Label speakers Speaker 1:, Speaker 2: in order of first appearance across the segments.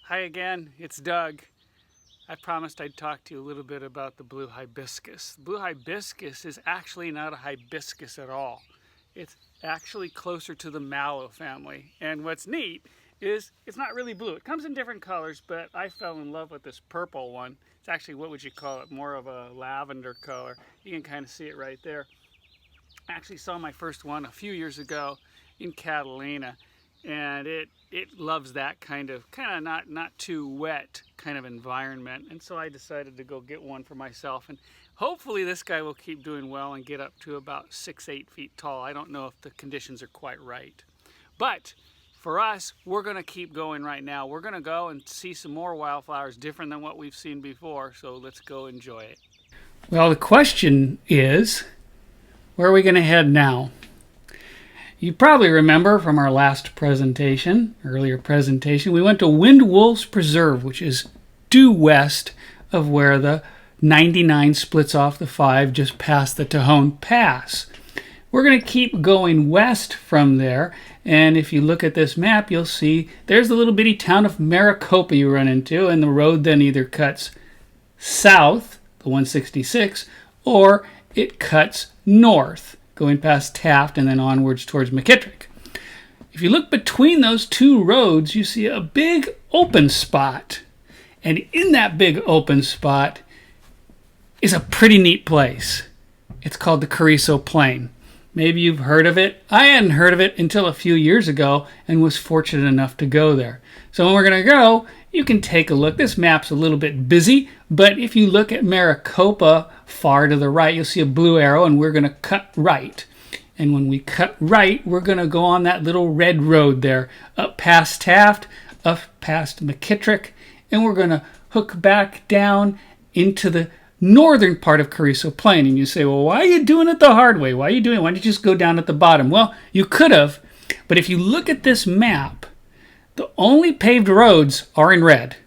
Speaker 1: Hi again, it's Doug. I promised I'd talk to you a little bit about the blue hibiscus. Blue hibiscus is actually not a hibiscus at all. It's actually closer to the mallow family. And what's neat is it's not really blue. It comes in different colors, but I fell in love with this purple one. It's actually, what would you call it? More of a lavender color. You can kind of see it right there. I actually saw my first one a few years ago in Catalina, and it loves that kind of not too wet kind of environment. And so I decided to go get one for myself, and hopefully this guy will keep doing well and get up to about 6-8 feet tall. I don't know if the conditions are quite right, but for us, we're going to keep going right now. We're going to go and see some more wildflowers different than what we've seen before, so let's go enjoy it. Well, the question is, where are we going to head now? You probably remember from our last earlier presentation, we went to Wind Wolves Preserve, which is due west of where the 99 splits off the 5 just past the Tejon Pass. We're going to keep going west from there, and if you look at this map, you'll see there's the little bitty town of Maricopa you run into, and the road then either cuts south, the 166, or it cuts north, going past Taft and then onwards towards McKittrick. If you look between those two roads, you see a big open spot. And in that big open spot is a pretty neat place. It's called the Carrizo Plain. Maybe you've heard of it. I hadn't heard of it until a few years ago and was fortunate enough to go there. So when we're going to go, you can take a look. This map's a little bit busy, but if you look at Maricopa far to the right, you'll see a blue arrow, and we're going to cut right. And when we cut right, we're going to go on that little red road there, up past Taft, up past McKittrick, and we're going to hook back down into the northern part of Carrizo Plain. And you say, well, why are you doing it the hard way? Why don't you just go down at the bottom? Well, you could have, but if you look at this map, the only paved roads are in red.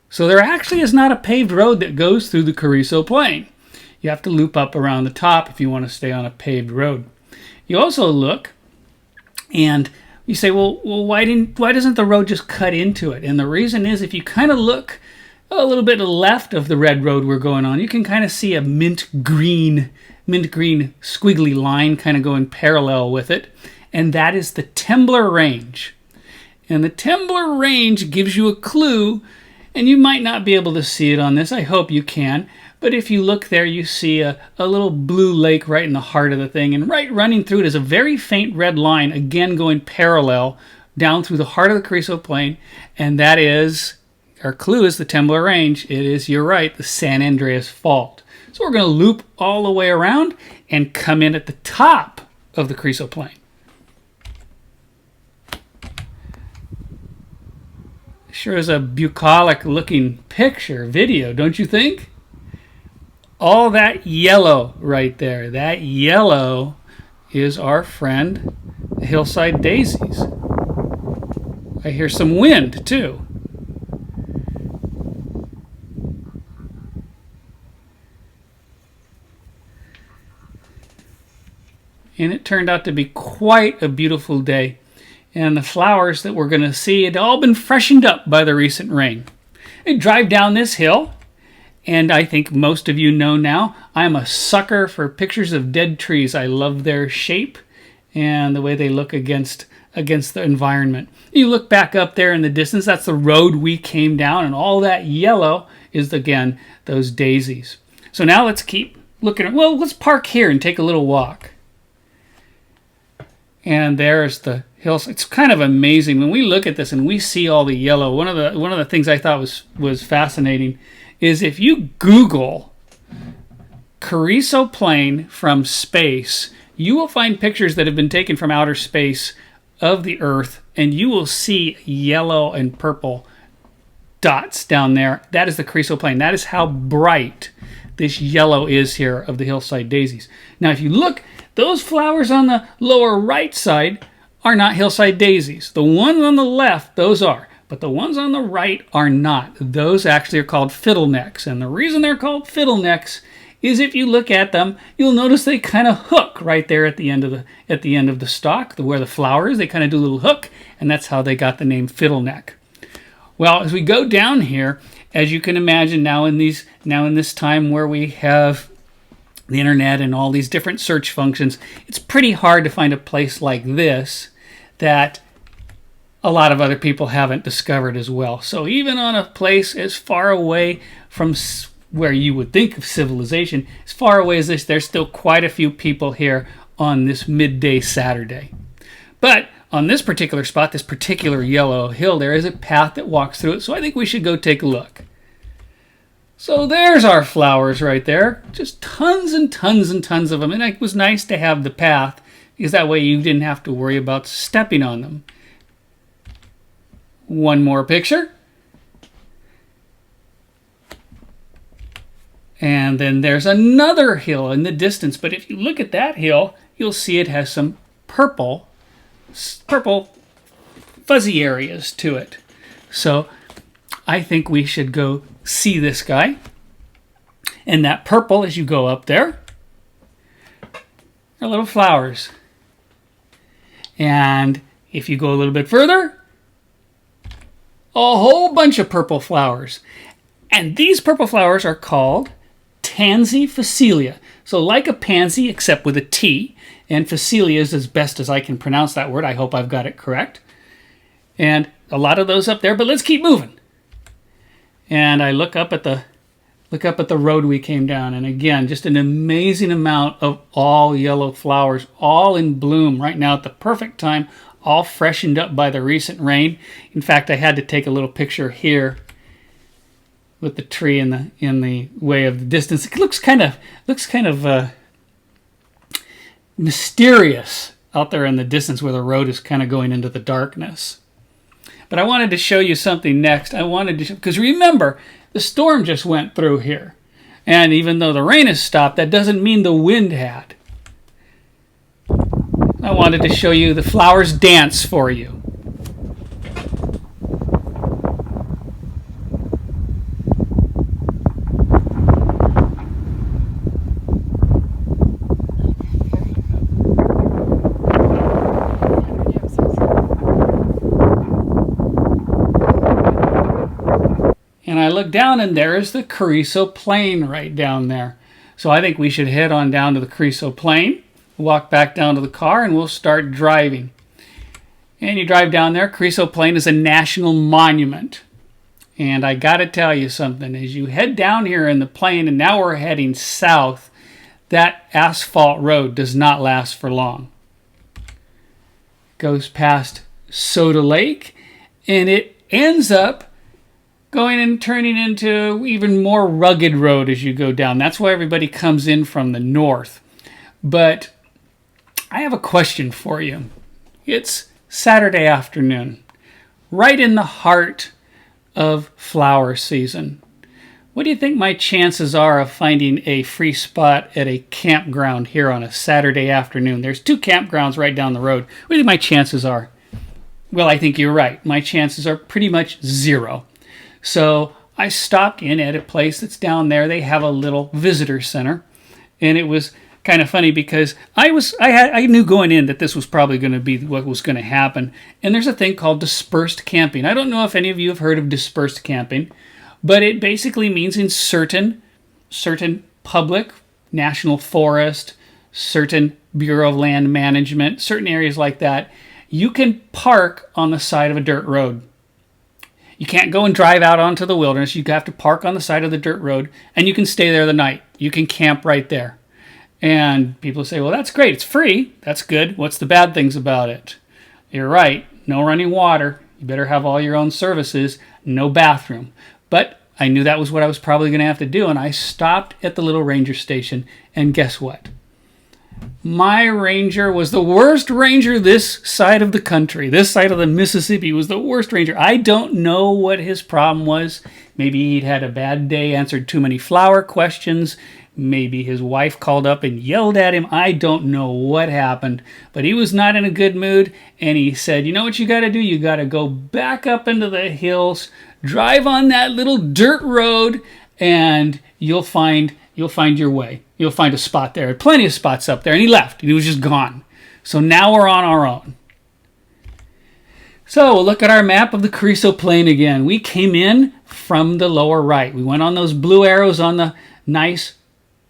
Speaker 1: So there actually is not a paved road that goes through the Carrizo Plain. You have to loop up around the top if you want to stay on a paved road. You also look and you say, well, why doesn't the road just cut into it? And the reason is, if you kind of look a little bit left of the red road we're going on, you can kind of see a mint green squiggly line kind of going parallel with it. And that is the Temblor Range. And the Temblor Range gives you a clue, and you might not be able to see it on this. I hope you can. But if you look there, you see a little blue lake right in the heart of the thing. And right running through it is a very faint red line, again going parallel down through the heart of the Carrizo Plain. And that is, our clue is the Temblor Range. It is, you're right, the San Andreas Fault. So we're going to loop all the way around and come in at the top of the Carrizo Plain. Sure is a bucolic looking video, don't you think? All that yellow right there, that yellow is our friend, the hillside daisies. I hear some wind too. And it turned out to be quite a beautiful day. And the flowers that we're going to see had all been freshened up by the recent rain. I drive down this hill, and I think most of you know now, I'm a sucker for pictures of dead trees. I love their shape and the way they look against the environment. You look back up there in the distance, that's the road we came down, and all that yellow is, again, those daisies. So now let's keep looking. Well, let's park here and take a little walk. And there's the hills. It's kind of amazing when we look at this and we see all the yellow. One of the things I thought was fascinating is if you Google Carrizo Plain from space, you will find pictures that have been taken from outer space of the Earth, and you will see yellow and purple dots down there. That is the Carrizo Plain. That is how bright this yellow is here of the hillside daisies. Now, if you look, those flowers on the lower right side are not hillside daisies. The ones on the left, those are. But the ones on the right are not. Those actually are called fiddlenecks. And the reason they're called fiddlenecks is if you look at them, you'll notice they kind of hook right there at the end of the stalk, where the flower is. They kind of do a little hook, and that's how they got the name fiddleneck. Well, as we go down here, as you can imagine now in this time where we have the internet and all these different search functions, it's pretty hard to find a place like this that a lot of other people haven't discovered as well. So even on a place as far away from where you would think of civilization, as far away as this, there's still quite a few people here on this midday Saturday. But on this particular spot, this particular yellow hill, there is a path that walks through it, so I think we should go take a look. So there's our flowers right there, just tons and tons and tons of them, and it was nice to have the path, because that way you didn't have to worry about stepping on them. One more picture. And then there's another hill in the distance, but if you look at that hill, you'll see it has some purple fuzzy areas to it. So I think we should go see this guy. And that purple, as you go up there, are little flowers. And if you go a little bit further, a whole bunch of purple flowers. And these purple flowers are called Tansy Facilia. So like a pansy, except with a T, and Facilia is as best as I can pronounce that word. I hope I've got it correct. And a lot of those up there, but let's keep moving. And I look up at the road we came down, and again, just an amazing amount of all yellow flowers, all in bloom right now at the perfect time, all freshened up by the recent rain. In fact, I had to take a little picture here with the tree in the way of the distance. It looks kind of mysterious out there in the distance where the road is kind of going into the darkness. But I wanted to show you something next. Because remember, the storm just went through here. And even though the rain has stopped, that doesn't mean the wind had. I wanted to show you the flowers dance for you. And I look down, and there is the Carrizo Plain right down there. So I think we should head on down to the Carrizo Plain, walk back down to the car, and we'll start driving. And you drive down there. Carrizo Plain is a national monument. And I got to tell you something. As you head down here in the plain, and now we're heading south, that asphalt road does not last for long. Goes past Soda Lake, and it ends up going and turning into even more rugged road as you go down. That's why everybody comes in from the north. But I have a question for you. It's Saturday afternoon, right in the heart of flower season. What do you think my chances are of finding a free spot at a campground here on a Saturday afternoon? There's 2 campgrounds right down the road. What do you think my chances are? Well, I think you're right. My chances are pretty much 0. So I stopped in at a place that's down there. They have a little visitor center, and it was kind of funny because I knew going in that this was probably going to be what was going to happen. And there's a thing called dispersed camping. I don't know if any of you have heard of dispersed camping, but it basically means in certain public, national forest, certain Bureau of Land Management, certain areas like that, you can park on the side of a dirt road. You can't go and drive out onto the wilderness. You have to park on the side of the dirt road, and you can stay there the night. You can camp right there. And people say, well, that's great. It's free. That's good. What's the bad things about it? You're right. No running water. You better have all your own services. No bathroom. But I knew that was what I was probably going to have to do, and I stopped at the little ranger station, and guess what? My ranger was the worst ranger this side of the country. This side of the Mississippi was the worst ranger. I don't know what his problem was. Maybe he'd had a bad day, answered too many flower questions. Maybe his wife called up and yelled at him. I don't know what happened, but he was not in a good mood, and he said, you know what you got to do? You got to go back up into the hills, drive on that little dirt road, and you'll find your way. You'll find a spot there. Plenty of spots up there. And he left. He was just gone. So now we're on our own. So we'll look at our map of the Carrizo Plain again. We came in from the lower right. We went on those blue arrows on the nice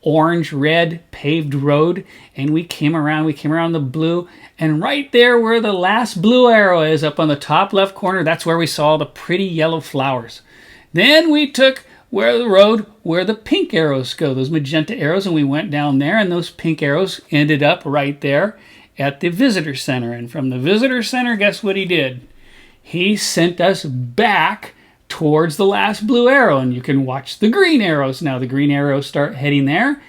Speaker 1: orange-red paved road, and we came around the blue, and right there where the last blue arrow is, up on the top left corner, that's where we saw the pretty yellow flowers. Then we took where the road where the pink arrows go, those magenta arrows, and we went down there, and those pink arrows ended up right there at the visitor center. And from the visitor center, guess what he did? He sent us back towards the last blue arrow, and you can watch the green arrows now. The green arrows start heading there,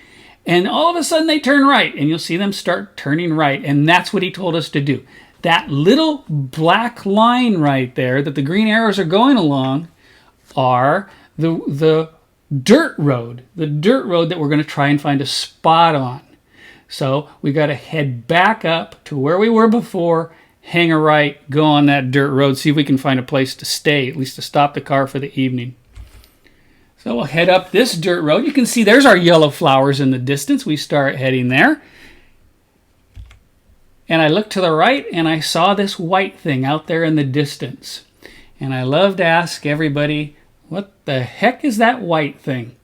Speaker 1: and all of a sudden they turn right, and you'll see them start turning right, and that's what he told us to do. That little black line right there that the green arrows are going along are the dirt road that we're going to try and find a spot on. So we got to head back up to where we were before, hang a right, go on that dirt road, see if we can find a place to stay, at least to stop the car for the evening. So we'll head up this dirt road. You can see there's our yellow flowers in the distance. We start heading there. And I looked to the right and I saw this white thing out there in the distance. And I love to ask everybody, what the heck is that white thing?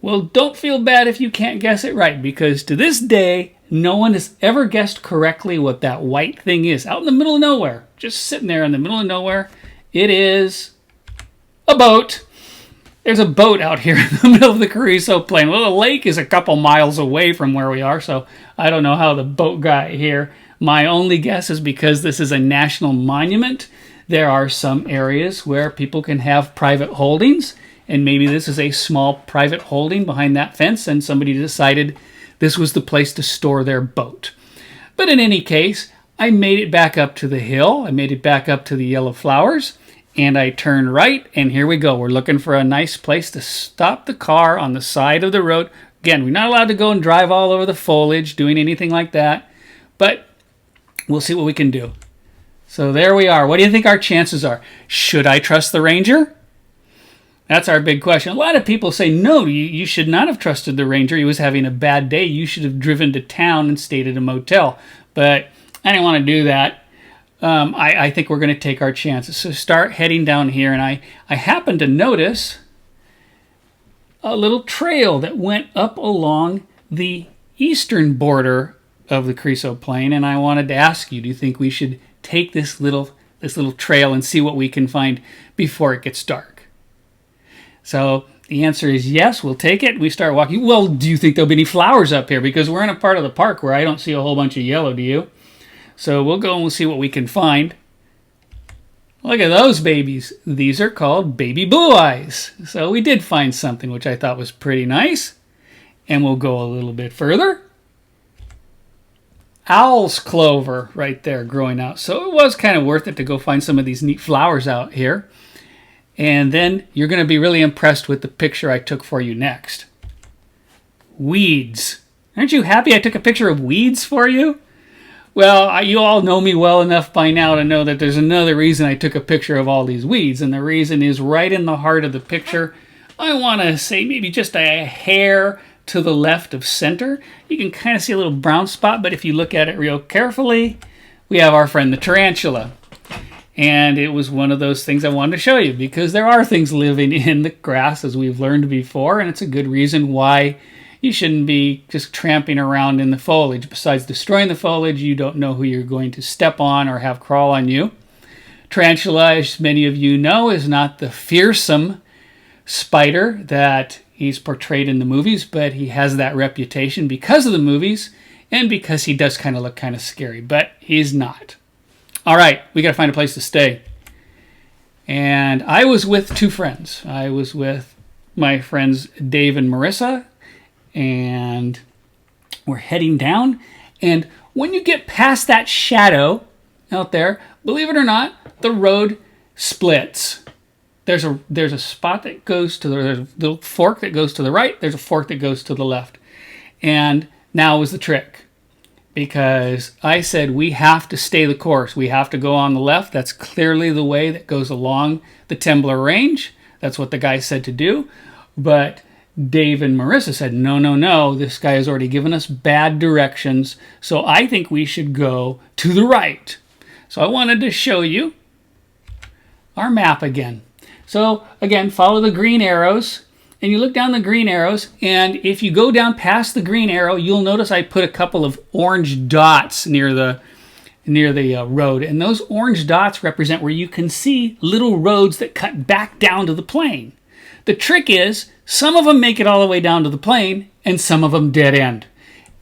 Speaker 1: Well, don't feel bad if you can't guess it right, because to this day, no one has ever guessed correctly what that white thing is. Out in the middle of nowhere, just sitting there in the middle of nowhere, it is a boat. There's a boat out here in the middle of the Carrizo Plain. Well, the lake is a couple miles away from where we are, so I don't know how the boat got here. My only guess is because this is a national monument. There are some areas where people can have private holdings, and maybe this is a small private holding behind that fence, and somebody decided this was the place to store their boat. But in any case, I made it back up to the hill. I made it back up to the yellow flowers, and I turned right, and here we go. We're looking for a nice place to stop the car on the side of the road. Again, we're not allowed to go and drive all over the foliage, doing anything like that, but we'll see what we can do. So there we are. What do you think our chances are? Should I trust the ranger? That's our big question. A lot of people say, no, you should not have trusted the ranger. He was having a bad day. You should have driven to town and stayed at a motel. But I didn't want to do that. I think we're going to take our chances. So start heading down here, and I happened to notice a little trail that went up along the eastern border of the Carrizo Plain, and I wanted to ask you, do you think we should take this little trail and see what we can find before it gets dark? So the answer is yes, we'll take it. We start walking. Well, do you think there'll be any flowers up here? Because we're in a part of the park where I don't see a whole bunch of yellow, do you? So we'll go and we'll see what we can find. Look at those babies. These are called baby blue eyes. So we did find something which I thought was pretty nice. And we'll go a little bit further. Owl's clover right there growing out. So it was kind of worth it to go find some of these neat flowers out here. And then you're going to be really impressed with the picture I took for you next. Weeds. Aren't you happy I took a picture of weeds for you? Well, you all know me well enough by now to know that there's another reason I took a picture of all these weeds. And the reason is right in the heart of the picture. I want to say maybe just a hair to the left of center. You can kind of see a little brown spot, but if you look at it real carefully, we have our friend the tarantula. And it was one of those things I wanted to show you because there are things living in the grass, as we've learned before, and it's a good reason why you shouldn't be just tramping around in the foliage. Besides destroying the foliage, you don't know who you're going to step on or have crawl on you. Tarantula, as many of you know, is not the fearsome spider that he's portrayed in the movies, but he has that reputation because of the movies and because he does kind of look kind of scary, but he's not. All right, we got to find a place to stay. And I was with two friends. I was with my friends Dave and Marissa, and we're heading down. And when you get past that shadow out there, believe it or not, the road splits. There's a spot that goes to there's a little fork that goes to the right. There's a fork that goes to the left. And now was the trick. Because I said we have to stay the course. We have to go on the left. That's clearly the way that goes along the Tembler Range. That's what the guy said to do. But Dave and Marissa said, no, this guy has already given us bad directions, so I think we should go to the right. So I wanted to show you our map again. So again, follow the green arrows, and you look down the green arrows, and if you go down past the green arrow, you'll notice I put a couple of orange dots near the road, and those orange dots represent where you can see little roads that cut back down to the plain. The trick is, some of them make it all the way down to the plain, and some of them dead end.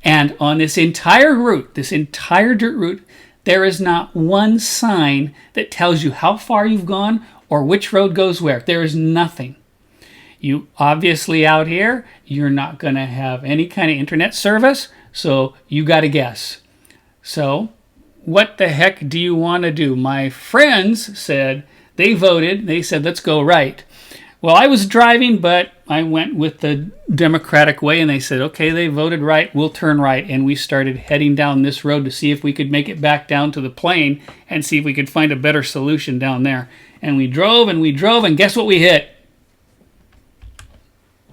Speaker 1: And on this entire route, this entire dirt route, there is not one sign that tells you how far you've gone or which road goes where. There is nothing. You obviously out here, you're not going to have any kind of internet service, so you got to guess. So, what the heck do you want to do? My friends said, they voted, they said, let's go right. Well, I was driving, but I went with the Democratic way, and they said, okay, they voted right, we'll turn right. And we started heading down this road to see if we could make it back down to the plain and see if we could find a better solution down there. And we drove, and guess what we hit?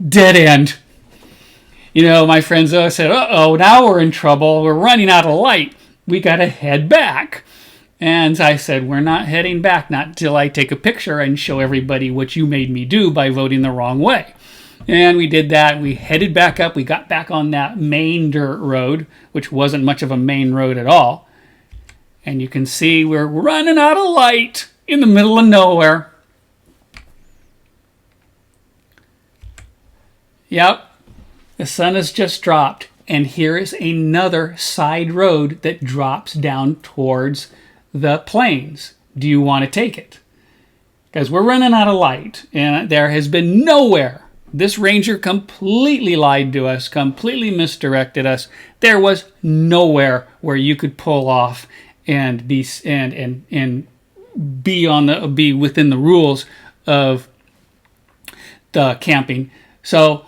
Speaker 1: Dead end. You know, my friends said, uh-oh, now we're in trouble. We're running out of light. We got to head back. And I said, we're not heading back, not till I take a picture and show everybody what you made me do by voting the wrong way. And we did that. We headed back up. We got back on that main dirt road, which wasn't much of a main road at all. And you can see we're running out of light in the middle of nowhere. Yep, the sun has just dropped. And here is another side road that drops down towards the plains. Do you want to take it? Because we're running out of light, and there has been nowhere. This ranger completely lied to us, completely misdirected us. There was nowhere where you could pull off and be be within the rules of the camping. So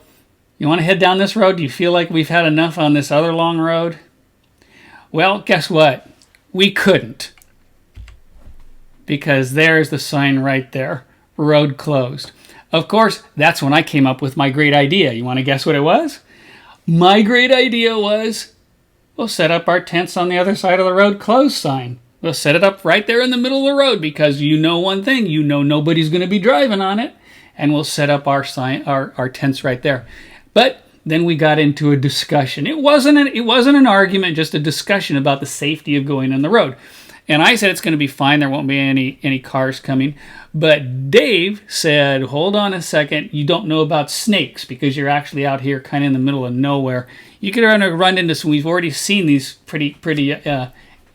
Speaker 1: you want to head down this road? Do you feel like we've had enough on this other long road? Well, guess what? We couldn't. Because there's the sign right there. Road closed. Of course, that's when I came up with my great idea. You want to guess what it was? My great idea was, we'll set up our tents on the other side of the road closed sign. We'll set it up right there in the middle of the road because you know one thing, you know nobody's going to be driving on it. And we'll set up our tents right there. But then we got into a discussion. It wasn't an argument, just a discussion about the safety of going on the road. And I said it's going to be fine. There won't be any cars coming. But Dave said, hold on a second. You don't know about snakes because you're actually out here kind of in the middle of nowhere. You could run into some. We've already seen these pretty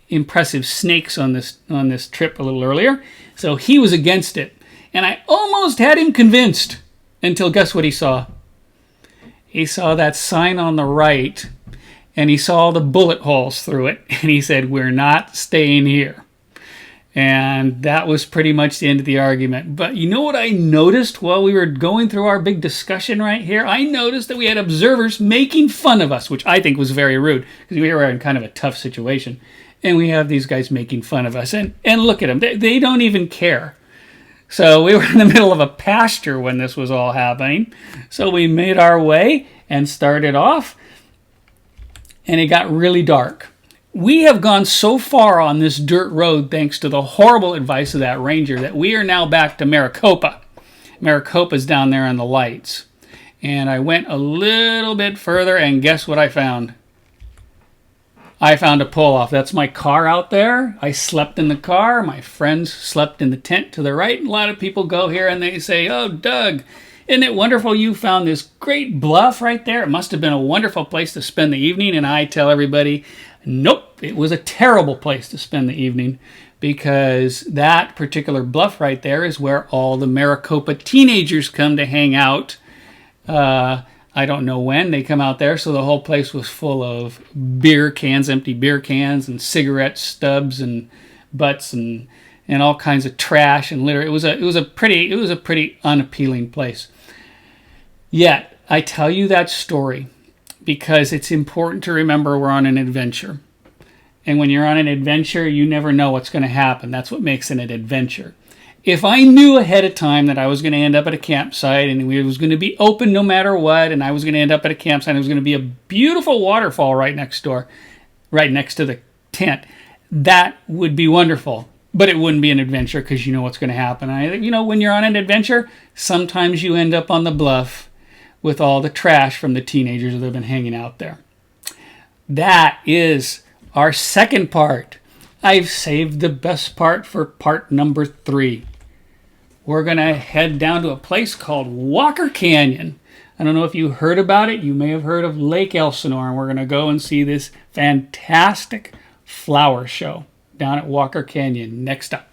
Speaker 1: impressive snakes on this trip a little earlier. So he was against it. And I almost had him convinced until guess what he saw? He saw that sign on the right, and he saw the bullet holes through it, and he said, we're not staying here. And that was pretty much the end of the argument. But you know what I noticed while we were going through our big discussion right here? I noticed that we had observers making fun of us, which I think was very rude, because we were in kind of a tough situation. And we have these guys making fun of us. And look at them. They don't even care. So we were in the middle of a pasture when this was all happening. So we made our way and started off. And it got really dark. We have gone so far on this dirt road thanks to the horrible advice of that ranger that we are now back to Maricopa. Maricopa's down there on the lights. And I went a little bit further and guess what I found? I found a pull-off. That's my car out there. I slept in the car. My friends slept in the tent to the right. A lot of people go here and they say, oh, Doug, isn't it wonderful you found this great bluff right there? It must have been a wonderful place to spend the evening. And I tell everybody, nope, it was a terrible place to spend the evening because that particular bluff right there is where all the Maricopa teenagers come to hang out. I don't know when they come out there, so the whole place was full of beer cans, empty beer cans, and cigarette stubs and butts and all kinds of trash and litter. It was a pretty unappealing place. Yet I tell you that story because it's important to remember we're on an adventure, and when you're on an adventure, you never know what's going to happen. That's what makes it an adventure. If I knew ahead of time that I was going to end up at a campsite and it was going to be open no matter what, and I was going to end up at a campsite and it was going to be a beautiful waterfall right next to the tent, that would be wonderful. But it wouldn't be an adventure because you know what's going to happen. When you're on an adventure, sometimes you end up on the bluff with all the trash from the teenagers that have been hanging out there. That is our second part. I've saved the best part for part number 3. We're going to head down to a place called Walker Canyon. I don't know if you heard about it. You may have heard of Lake Elsinore, and we're going to go and see this fantastic flower show down at Walker Canyon next up.